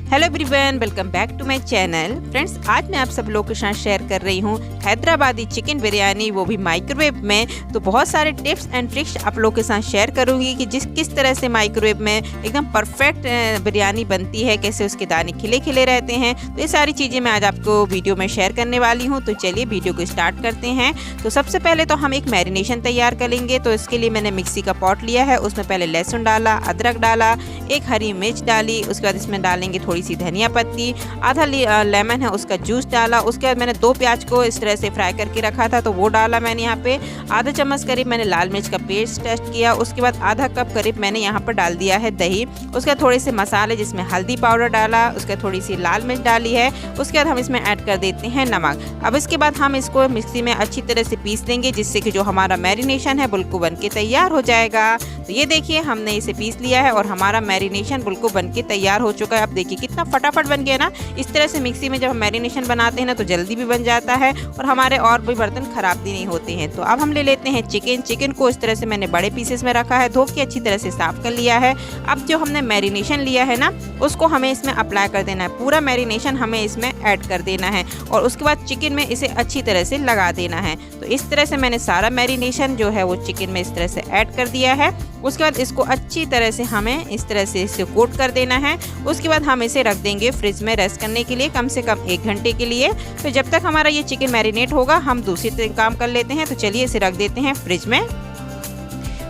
Hello everyone, welcome back to my channel. Friends, आज मैं आप सब लोगों के साथ शेयर कर रही हूँ हैदराबादी चिकन बिरयानी, वो भी माइक्रोवेव में। तो बहुत सारे टिप्स एंड ट्रिक्स आप लोगों के साथ शेयर करूँगी कि किस तरह से माइक्रोवेव में एकदम परफेक्ट बिरयानी बनती है, कैसे उसके दाने खिले खिले रहते हैं। तो ये सारी चीज़ें मैं आज आपको वीडियो में शेयर करने वाली हूँ। तो चलिए वीडियो को स्टार्ट करते हैं। तो सबसे पहले तो हम एक मैरिनेशन तैयार करेंगे। तो इसके लिए मैंने मिक्सी का पॉट लिया है, उसमें पहले लहसुन डाला, अदरक डाला, एक हरी मिर्च डाली, उसके बाद इसमें डालेंगे थोड़ी सी धनिया पत्ती, आधा लेमन है उसका जूस डाला। उसके बाद मैंने 2 प्याज को इस तरह से फ्राई करके रखा था, तो वो डाला मैंने यहाँ पे। आधा चम्मच करीब मैंने लाल मिर्च का पेस्ट टेस्ट किया। उसके बाद आधा कप करीब मैंने यहाँ पर डाल दिया है दही। उसके बाद थोड़े से मसाले, जिसमें हल्दी पाउडर डाला, उसके बाद थोड़ी सी लाल मिर्च डाली है। उसके बाद हम इसमें ऐड कर देते हैं नमक। अब इसके बाद हम इसको मिक्सी में अच्छी तरह से पीस देंगे, जिससे कि जो हमारा मैरिनेशन है बिल्कुल बन के तैयार हो जाएगा। तो ये देखिए, हमने इसे पीस लिया है और हमारा मैरिनेशन बिल्कुल बन के तैयार हो चुका है। अब देखिए कितना फटाफट बन गया ना। इस तरह से मिक्सी में जब हम मैरिनेशन बनाते हैं ना, तो जल्दी भी बन जाता है और हमारे और भी बर्तन खराब भी नहीं होते हैं। तो अब हम ले लेते हैं चिकन को इस तरह से मैंने बड़े पीसेस में रखा है, धो के अच्छी तरह से साफ कर लिया है। अब जो हमने मैरिनेशन लिया है ना, उसको हमें इसमें अप्लाई कर देना है। पूरा मैरिनेशन हमें इसमें ऐड कर देना है और उसके बाद चिकन में इसे अच्छी तरह से लगा देना है। तो इस तरह से मैंने सारा मैरिनेशन जो है वो चिकन में इस तरह से ऐड कर दिया है। उसके बाद इसको अच्छी तरह से हमें इस तरह से इसे कोट कर देना है। उसके बाद हम इसे रख देंगे फ्रिज में रेस्ट करने के लिए, कम से कम 1 घंटे के लिए। तो जब तक हमारा ये चिकन मैरिनेट होगा, हम दूसरी काम कर लेते हैं। तो चलिए इसे रख देते हैं फ्रिज में।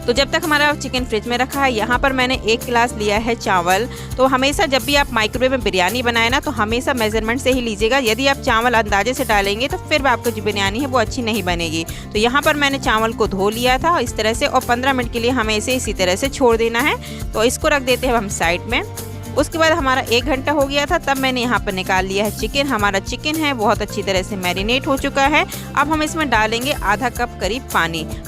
तो जब तक हमारा चिकन फ्रिज में रखा है, यहाँ पर मैंने 1 गिलास लिया है चावल। तो हमेशा जब भी आप माइक्रोवेव में बिरयानी बनाए ना, तो हमेशा मेजरमेंट से ही लीजिएगा। यदि आप चावल अंदाजे से डालेंगे तो फिर आपको जो बिरयानी है वो अच्छी नहीं बनेगी। तो यहाँ पर मैंने चावल को धो लिया था इस तरह से, और 15 मिनट के लिए हमें इसे इसी तरह से छोड़ देना है। तो इसको रख देते हैं हम साइड में। उसके बाद हमारा 1 घंटा हो गया था, तब मैंने यहाँ पर निकाल लिया है चिकन। हमारा चिकन है बहुत अच्छी तरह से मैरिनेट हो चुका है। अब हम इसमें डालेंगे आधा कप करीब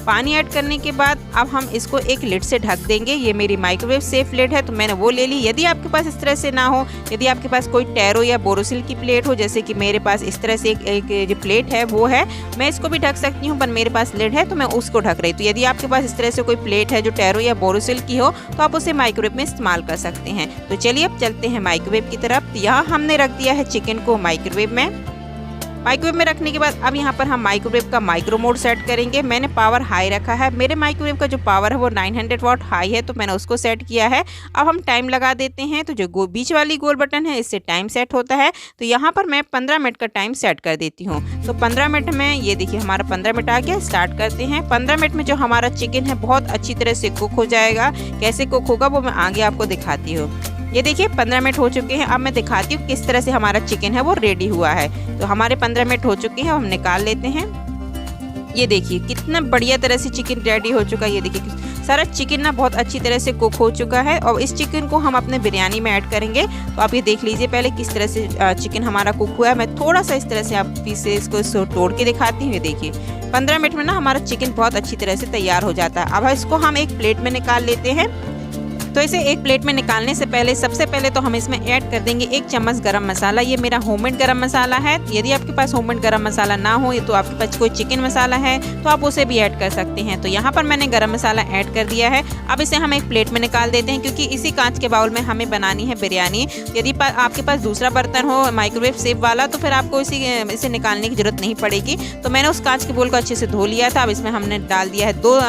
पानी ऐड करने के बाद अब हम इसको एक लिड से ढक देंगे। ये मेरी माइक्रोवेव सेफ लिड है, तो मैंने वो ले ली। यदि आपके पास इस तरह से ना हो, यदि आपके पास कोई टैरो या बोरोसिल की प्लेट हो, जैसे कि मेरे पास इस तरह से एक जो प्लेट है वो है, मैं इसको भी ढक सकती हूँ, पर मेरे पास लिड है तो मैं उसको ढक रही। तो यदि आपके पास इस तरह से कोई प्लेट है जो टैरो या बोरोसिल की हो, तो आप उसे माइक्रोवेव में इस्तेमाल कर सकते हैं। तो चलिए अब चलते हैं माइक्रोवेव की तरफ। तो यहाँ हमने रख दिया है चिकन को माइक्रोवेव में रखने के बाद अब यहाँ पर हम माइक्रोवेव का माइक्रो मोड सेट करेंगे। मैंने पावर हाई रखा है। मेरे माइक्रोवेव का जो पावर है वो 900 वाट हाई है, तो मैंने उसको सेट किया है। अब हम टाइम लगा देते हैं। तो जो बीच वाली गोल बटन है, इससे टाइम सेट होता है। तो यहाँ पर मैं 15 मिनट का टाइम सेट कर देती हूँ। तो 15 मिनट में ये देखिए हमारा 15 मिनट आ गया। स्टार्ट करते हैं। 15 मिनट में जो हमारा चिकन है बहुत अच्छी तरह से कुक हो जाएगा। कैसे कुक होगा वो मैं आगे आपको दिखाती हूँ। ये देखिए 15 मिनट हो चुके हैं। अब मैं दिखाती हूँ किस तरह से हमारा चिकन है वो रेडी हुआ है। तो हमारे 15 मिनट हो चुके हैं, हम निकाल लेते हैं। ये देखिए कितना बढ़िया तरह से चिकन रेडी हो चुका है। ये देखिए सारा चिकन ना बहुत अच्छी तरह से कुक हो चुका है और इस चिकन को हम अपने बिरयानी में ऐड करेंगे। तो आप ये देख लीजिए पहले किस तरह से चिकन हमारा कुक हुआ है। मैं थोड़ा सा इस तरह से आप पीसेस को तोड़ के दिखाती हूँ। ये देखिए 15 मिनट में ना हमारा चिकन बहुत अच्छी तरह से तैयार हो जाता है। अब इसको हम एक प्लेट में निकाल लेते हैं। तो इसे एक प्लेट में निकालने से पहले सबसे पहले तो हम इसमें ऐड कर देंगे 1 चम्मच गरम मसाला। ये मेरा होममेड गरम मसाला है। यदि आपके पास होममेड गरम मसाला ना हो, तो आपके पास कोई चिकन मसाला है तो आप उसे भी ऐड कर सकते हैं। तो यहाँ पर मैंने गरम मसाला ऐड कर दिया है। अब इसे हम एक प्लेट में निकाल देते हैं, क्योंकि इसी कांच के बाउल में हमें बनानी है बिरयानी। यदि आपके पास दूसरा बर्तन हो माइक्रोवेव सेफ वाला, तो फिर आपको इसे निकालने की जरूरत नहीं पड़ेगी। तो मैंने उस कांच के बोल को अच्छे से धो लिया था। अब इसमें हमने डाल दिया है 2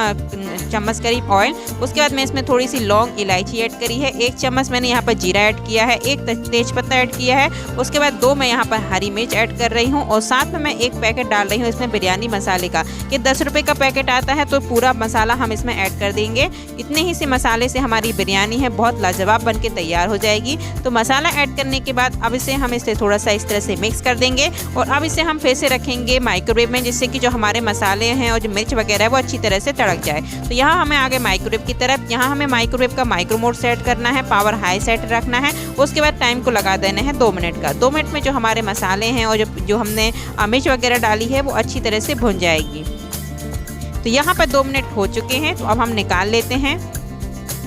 चम्मच करीब ऑयल। उसके बाद मैं इसमें थोड़ी सी लौंग इलायची ऐड करी है। 1 चम्मच मैंने यहाँ पर जीरा ऐड किया है, 1 तेजपत्ता ऐड किया है। उसके बाद 2 मैं यहाँ पर हरी मिर्च ऐड कर रही हूँ और साथ में मैं 1 पैकेट डाल रही हूँ इसमें बिरयानी मसाले का। ये 10 रुपये का पैकेट आता है, तो पूरा मसाला हम इसमें ऐड कर देंगे। इतने ही से मसाले से हमारी बिरयानी है बहुत लाजवाब बन के तैयार हो जाएगी। तो मसाला ऐड करने के बाद अब हम इसे थोड़ा सा इस तरह से मिक्स कर देंगे और अब इसे हम फिर से रखेंगे माइक्रोवेव में, जिससे कि जो हमारे मसाले हैं और जो मिर्च वगैरह है वो अच्छी तरह से तड़क जाए। तो यहाँ हमें आगे माइक्रोवेव की तरफ। यहाँ हमें माइक्रोवेव का माइक्रो मोड सेट करना है, पावर हाई सेट रखना है। उसके बाद टाइम को लगा देना है 2 मिनट का। 2 मिनट में जो हमारे मसाले हैं और जो हमने मिर्च वगैरह डाली है वो अच्छी तरह से भुन जाएगी। तो यहाँ पर 2 मिनट हो चुके हैं, तो अब हम निकाल लेते हैं।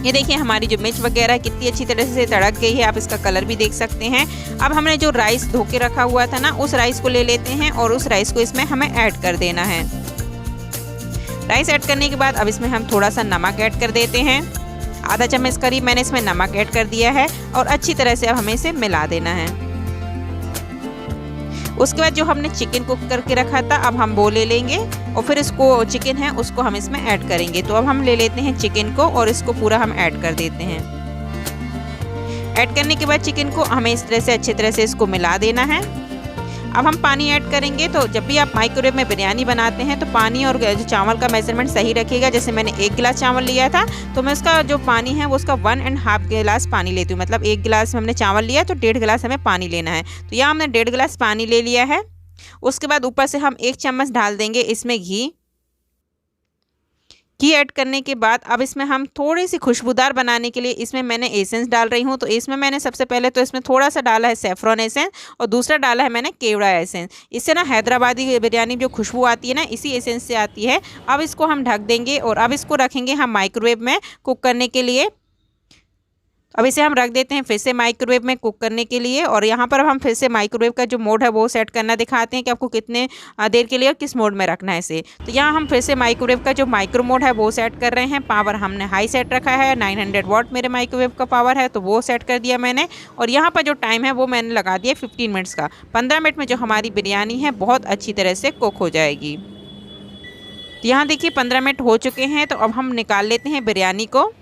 ये देखिए हमारी जो मिर्च वगैरह कितनी अच्छी तरह से तड़क गई है। आप इसका कलर भी देख सकते हैं। अब हमने जो राइस धो के रखा हुआ था ना, उस राइस को ले लेते हैं और उस राइस को इसमें हमें ऐड कर देना है। राइस ऐड करने के बाद अब इसमें हम थोड़ा सा नमक ऐड कर देते हैं। आधा चम्मच करीब मैंने इसमें नमक ऐड कर दिया है और अच्छी तरह से अब हमें इसे मिला देना है। उसके बाद जो हमने चिकन कुक करके रखा था अब हम वो ले लेंगे और फिर इसको चिकन है उसको हम इसमें ऐड करेंगे। तो अब हम ले लेते हैं चिकन को और इसको पूरा हम ऐड कर देते हैं। ऐड करने के बाद चिकन को हमें इस तरह से अच्छी तरह से इसको मिला देना है। अब हम पानी ऐड करेंगे। तो जब भी आप माइक्रोवेव में बिरयानी बनाते हैं तो पानी और जो चावल का मेजरमेंट सही रखिएगा। जैसे मैंने 1 गिलास चावल लिया था तो मैं उसका जो पानी है वो उसका 1.5 गिलास पानी लेती हूँ। मतलब 1 गिलास हमने चावल लिया तो 1.5 गिलास हमें पानी लेना है। तो यहाँ हमने 1.5 गिलास पानी ले लिया है। उसके बाद ऊपर से हम 1 चम्मच डाल देंगे इसमें घी ऐड करने के बाद अब इसमें हम थोड़ी सी खुशबूदार बनाने के लिए इसमें मैंने एसेंस डाल रही हूँ। तो इसमें मैंने सबसे पहले तो इसमें थोड़ा सा डाला है सेफ्रॉन एसेंस और दूसरा डाला है मैंने केवड़ा एसेंस। इससे ना हैदराबादी बिरयानी जो खुशबू आती है ना इसी एसेंस से आती है। अब इसको हम ढक देंगे और अब इसको रखेंगे हम माइक्रोवेव में कुक करने के लिए। अब इसे हम रख देते हैं फिर से माइक्रोवेव में कुक करने के लिए। और यहाँ पर हम फिर से माइक्रोवेव का जो मोड है वो सेट करना दिखाते हैं कि आपको कितने देर के लिए और किस मोड में रखना है इसे। तो यहाँ हम फिर से माइक्रोवेव का जो माइक्रो मोड है वो सेट कर रहे हैं। पावर हमने हाई सेट रखा है, 900 वाट मेरे माइक्रोवेव का पावर है तो वो सेट कर दिया मैंने। और यहाँ पर जो टाइम है वो मैंने लगा दिया 15 मिनट्स का। 15 मिनट में जो हमारी बिरयानी है बहुत अच्छी तरह से कुक हो जाएगी। तो यहाँ देखिए 15 मिनट हो चुके हैं। तो अब हम निकाल लेते हैं बिरयानी को।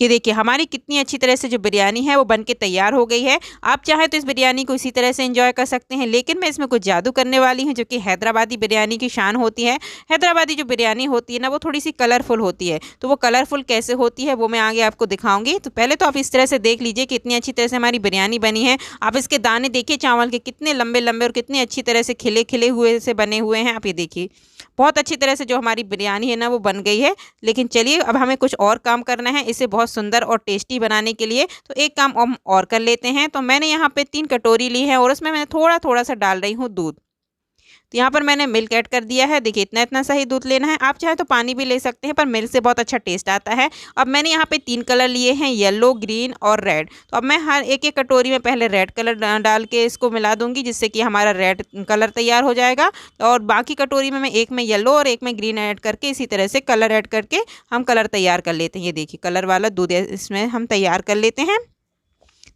ये देखिए हमारी कितनी अच्छी तरह से जो बिरयानी है वो बनके तैयार हो गई है। आप चाहें तो इस बिरयानी को इसी तरह से एंजॉय कर सकते हैं, लेकिन मैं इसमें कुछ जादू करने वाली हूँ जो कि हैदराबादी बिरयानी की शान होती है। हैदराबादी जो बिरयानी होती है ना वो थोड़ी सी कलरफुल होती है। तो वो कलरफुल कैसे होती है वो मैं आगे आपको दिखाऊंगी। तो पहले तो आप इस तरह से देख लीजिए कितनी अच्छी तरह से हमारी बिरयानी बनी है। आप इसके दाने देखिए चावल के कितने लंबे लंबे और कितनी अच्छी तरह से खिले खिले हुए से बने हुए हैं। आप ये देखिए बहुत अच्छी तरह से जो हमारी बिरयानी है ना वो बन गई है। लेकिन चलिए अब हमें कुछ और काम करना है इसे बहुत सुंदर और टेस्टी बनाने के लिए। तो एक काम हम और कर लेते हैं। तो मैंने यहाँ पे 3 कटोरी ली है और उसमें मैंने थोड़ा थोड़ा सा डाल रही हूँ दूध। तो यहाँ पर मैंने मिल्क ऐड कर दिया है। देखिए इतना इतना सही दूध लेना है। आप चाहे तो पानी भी ले सकते हैं पर मिल्क से बहुत अच्छा टेस्ट आता है। अब मैंने यहाँ पे 3 कलर लिए हैं, येलो, ग्रीन और रेड। तो अब मैं हर एक कटोरी में पहले रेड कलर डाल के इसको मिला दूंगी जिससे कि हमारा रेड कलर तैयार हो जाएगा। और बाकी कटोरी में मैं एक में येलो और एक में ग्रीन ऐड करके इसी तरह से कलर ऐड करके हम कलर तैयार कर लेते हैं। ये देखिए कलर वाला दूध इसमें हम तैयार कर लेते हैं।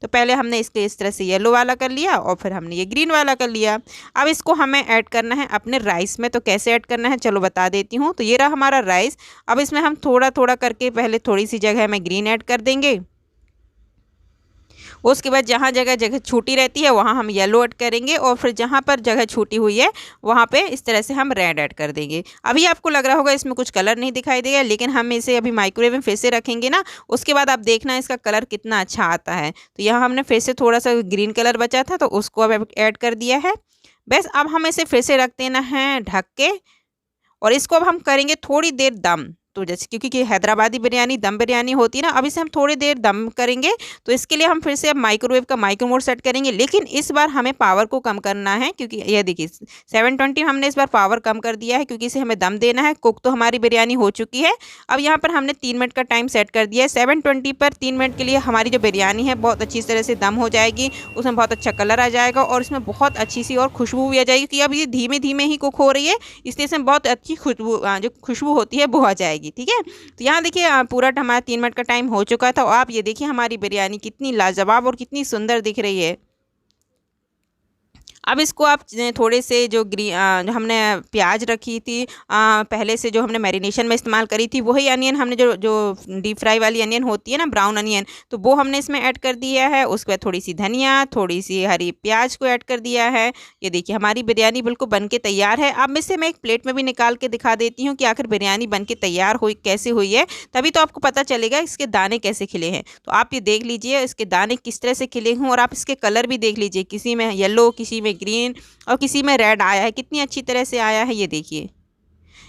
तो पहले हमने इसके इस तरह से येलो वाला कर लिया और फिर हमने ये ग्रीन वाला कर लिया। अब इसको हमें ऐड करना है अपने राइस में। तो कैसे ऐड करना है चलो बता देती हूँ। तो ये रहा हमारा राइस। अब इसमें हम थोड़ा थोड़ा करके पहले थोड़ी सी जगह में ग्रीन ऐड कर देंगे। उसके बाद जहाँ जगह जगह छूटी रहती है वहाँ हम येलो ऐड करेंगे और फिर जहाँ पर जगह छूटी हुई है वहाँ पे इस तरह से हम रेड ऐड कर देंगे। अभी आपको लग रहा होगा इसमें कुछ कलर नहीं दिखाई देगा, लेकिन हम इसे अभी माइक्रोवेव में फिर से रखेंगे ना, उसके बाद आप देखना इसका कलर कितना अच्छा आता है। तो यहाँ हमने फिर से थोड़ा सा ग्रीन कलर बचा था तो उसको अब ऐड कर दिया है। बस अब हम इसे फिर से रख देना है ढक के और इसको अब हम करेंगे थोड़ी देर दम। तो जैसे क्योंकि हैदराबादी बिरयानी दम बिरयानी होती है ना, अब इसे हम थोड़ी देर दम करेंगे। तो इसके लिए हम फिर से अब माइक्रोवेव का माइक्रो मोड सेट करेंगे, लेकिन इस बार हमें पावर को कम करना है क्योंकि ये देखिए 720 हमने इस बार पावर कम कर दिया है क्योंकि इसे हमें दम देना है। कुक तो हमारी बिरयानी हो चुकी है। अब यहाँ पर हमने 3 मिनट का टाइम सेट कर दिया है। 720 पर 3 मिनट के लिए हमारी जो बिरयानी है बहुत अच्छी तरह से दम हो जाएगी, उसमें बहुत अच्छा कलर आ जाएगा और इसमें बहुत अच्छी सी और खुशबू भी आ जाएगी कि अब ये धीमे धीमे ही कुक हो रही है, इसलिए इसमें बहुत अच्छी खुशबू होती है वो आ जाएगी। ठीक है, तो यहाँ देखिए पूरा हमारा 3 मिनट का टाइम हो चुका था और आप ये देखिए हमारी बिरयानी कितनी लाजवाब और कितनी सुंदर दिख रही है। अब इसको आप थोड़े से जो हमने प्याज रखी थी पहले से जो हमने मैरिनेशन में इस्तेमाल करी थी वही अनियन हमने जो डीप फ्राई वाली अनियन होती है ना, ब्राउन अनियन, तो वो हमने इसमें ऐड कर दिया है। उसके बाद थोड़ी सी धनिया, थोड़ी सी हरी प्याज को ऐड कर दिया है। ये देखिए हमारी बिरयानी बिल्कुल बन के तैयार है। अब इसे मैं एक प्लेट में भी निकाल के दिखा देती हूँ कि आखिर बिरयानी बन के तैयार हुई कैसे हुई है, तभी तो आपको पता चलेगा इसके दाने कैसे खिले हैं। तो आप ये देख लीजिए इसके दाने किस तरह से खिले हों और आप इसके कलर भी देख लीजिए, किसी में येलो, किसी में ग्रीन और किसी में रेड आया है, कितनी अच्छी तरह से आया है। ये देखिए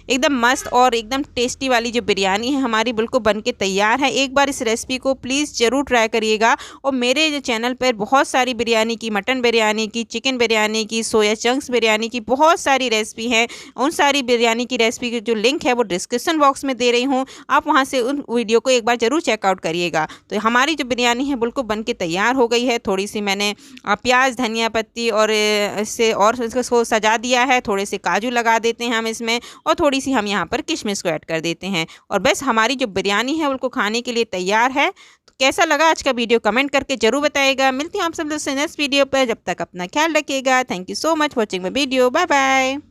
एकदम मस्त और एकदम टेस्टी वाली जो बिरयानी है हमारी बिल्कुल बनके तैयार है। एक बार इस रेसिपी को प्लीज़ ज़रूर ट्राई करिएगा। और मेरे जो चैनल पर बहुत सारी बिरयानी की, मटन बिरयानी की, चिकन बिरयानी की, सोया चंक्स बिरयानी की बहुत सारी रेसिपी हैं। उन सारी बिरयानी की रेसिपी की जो लिंक है वो डिस्क्रिप्शन बॉक्स में दे रही हूँ, आप वहाँ से उन वीडियो को एक बार ज़रूर चेकआउट करिएगा। तो हमारी जो बिरयानी है बिल्कुल बनके तैयार हो गई है। थोड़ी सी मैंने प्याज, धनिया पत्ती और इससे और इसको सजा दिया है। थोड़े से काजू लगा देते हैं हम इसमें और थोड़ी सी हम यहाँ पर किशमिश को ऐड कर देते हैं और बस हमारी जो बिरयानी है उनको खाने के लिए तैयार है। तो कैसा लगा आज का वीडियो कमेंट करके जरूर बताइएगा। मिलती हूँ आप सब लोग से नेक्स्ट वीडियो पर, जब तक अपना ख्याल रखिएगा। Thank you so much watching my video. Bye bye.